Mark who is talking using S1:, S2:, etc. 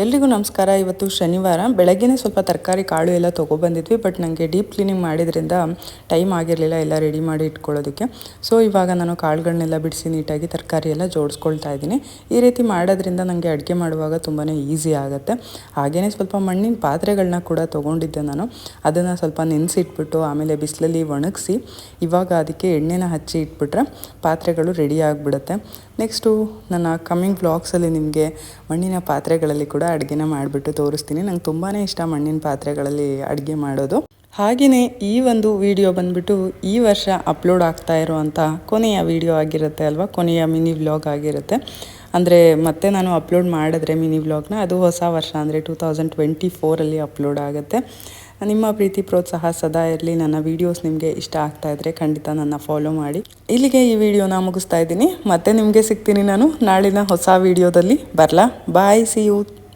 S1: ಎಲ್ರಿಗೂ ನಮಸ್ಕಾರ. ಇವತ್ತು ಶನಿವಾರ ಬೆಳಗ್ಗೆನೇ ಸ್ವಲ್ಪ ತರಕಾರಿ ಕಾಳು ಎಲ್ಲ ತೊಗೊಬಂದಿದ್ವಿ. ಬಟ್ ನನಗೆ ಡೀಪ್ ಕ್ಲೀನಿಂಗ್ ಮಾಡಿದ್ರಿಂದ ಟೈಮ್ ಆಗಿರಲಿಲ್ಲ ಎಲ್ಲ ರೆಡಿ ಮಾಡಿ ಇಟ್ಕೊಳ್ಳೋದಕ್ಕೆ. ಸೊ ಇವಾಗ ನಾನು ಕಾಳುಗಳನ್ನೆಲ್ಲ ಬಿಡಿಸಿ ನೀಟಾಗಿ ತರಕಾರಿ ಎಲ್ಲ ಜೋಡಿಸ್ಕೊಳ್ತಾ ಇದ್ದೀನಿ. ಈ ರೀತಿ ಮಾಡೋದ್ರಿಂದ ನನಗೆ ಅಡುಗೆ ಮಾಡುವಾಗ ತುಂಬಾ ಈಸಿ ಆಗುತ್ತೆ. ಹಾಗೆಯೇ ಸ್ವಲ್ಪ ಮಣ್ಣಿನ ಪಾತ್ರೆಗಳನ್ನ ಕೂಡ ತೊಗೊಂಡಿದ್ದೆ ನಾನು. ಅದನ್ನು ಸ್ವಲ್ಪ ನೆನೆಸಿಟ್ಬಿಟ್ಟು ಆಮೇಲೆ ಬಿಸಿಲಲ್ಲಿ ಒಣಗಿಸಿ ಇವಾಗ ಅದಕ್ಕೆ ಎಣ್ಣೆನ ಹಚ್ಚಿ ಇಟ್ಬಿಟ್ರೆ ಪಾತ್ರೆಗಳು ರೆಡಿ ಆಗಿಬಿಡುತ್ತೆ. ನೆಕ್ಸ್ಟು ನನ್ನ ಕಮ್ಮಿಂಗ್ ವ್ಲಾಗ್ಸಲ್ಲಿ ನಿಮಗೆ ಮಣ್ಣಿನ ಪಾತ್ರೆಗಳಲ್ಲಿ ಕೂಡ ಅಡುಗೆನ ಮಾಡಿಬಿಟ್ಟು ತೋರಿಸ್ತೀನಿ. ನಂಗೆ ತುಂಬಾ ಇಷ್ಟ ಮಣ್ಣಿನ ಪಾತ್ರೆಗಳಲ್ಲಿ ಅಡುಗೆ ಮಾಡೋದು. ಹಾಗೆಯೇ ಈ ಒಂದು ವಿಡಿಯೋ ಬಂದುಬಿಟ್ಟು ಈ ವರ್ಷ ಅಪ್ಲೋಡ್ ಆಗ್ತಾ ಇರೋವಂಥ ಕೊನೆಯ ವಿಡಿಯೋ ಆಗಿರುತ್ತೆ ಅಲ್ವಾ, ಕೊನೆಯ ಮಿನಿ ವ್ಲಾಗ್ ಆಗಿರುತ್ತೆ. ಅಂದರೆ ಮತ್ತೆ ನಾನು ಅಪ್ಲೋಡ್ ಮಾಡಿದ್ರೆ ಮಿನಿ ವ್ಲಾಗ್ನ ಅದು ಹೊಸ ವರ್ಷ ಅಂದರೆ 2024 ಅಪ್ಲೋಡ್ ಆಗುತ್ತೆ. ನಿಮ್ಮ ಪ್ರೀತಿ ಪ್ರೋತ್ಸಾಹ ಸದಾ ಇರಲಿ. ನನ್ನ ವೀಡಿಯೋಸ್ ನಿಮಗೆ ಇಷ್ಟ ಆಗ್ತಾ ಇದ್ದರೆ ಖಂಡಿತ ನನ್ನ ಫಾಲೋ ಮಾಡಿ. ಇಲ್ಲಿಗೆ ಈ ವಿಡಿಯೋನ ಮುಗಿಸ್ತಾ ಇದ್ದೀನಿ. ಮತ್ತೆ ನಿಮಗೆ ಸಿಗ್ತೀನಿ ನಾನು ನಾಳಿನ ಹೊಸ ವಿಡಿಯೋದಲ್ಲಿ. ಬರಲಾ? ಬಾಯ್, ಸಿ ಯು.